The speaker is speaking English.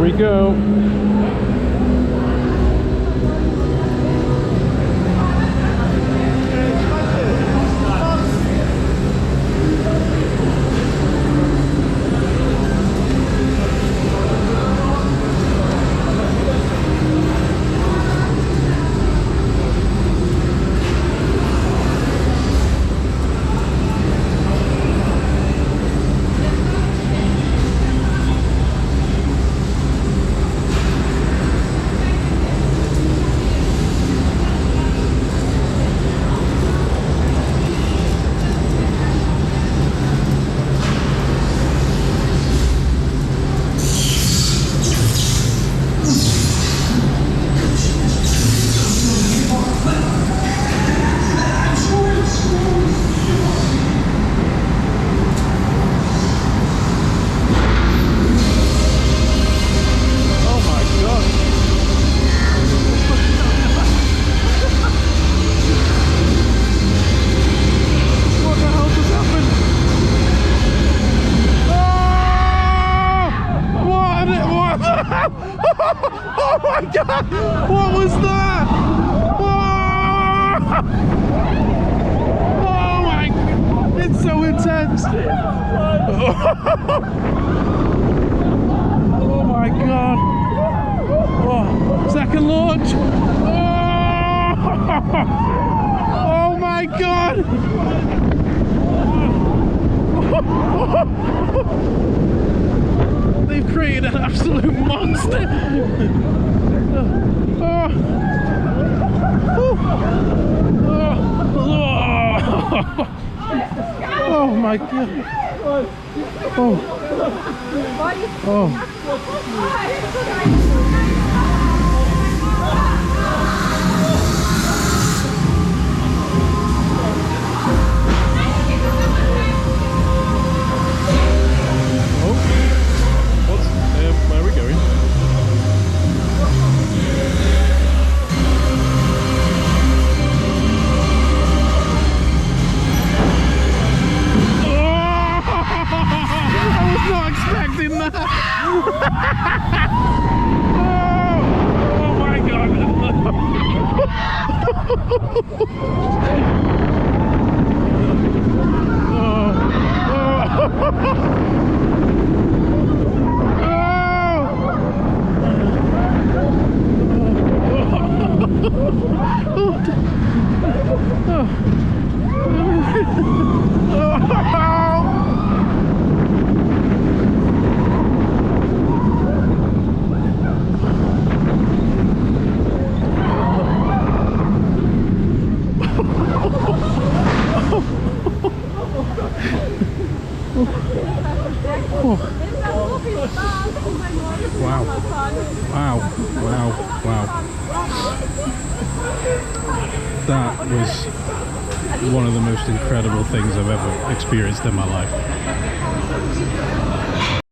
we go. Oh my god! What was that? Oh my! It's so intense! Oh my god! Oh, second launch! Oh my god! They've created an absolute monster! Oh my god! Oh. Where are we going? I was not expecting that. Oh my god. Wow. Wow. Wow. Wow. That was one of the most incredible things I've ever experienced in my life.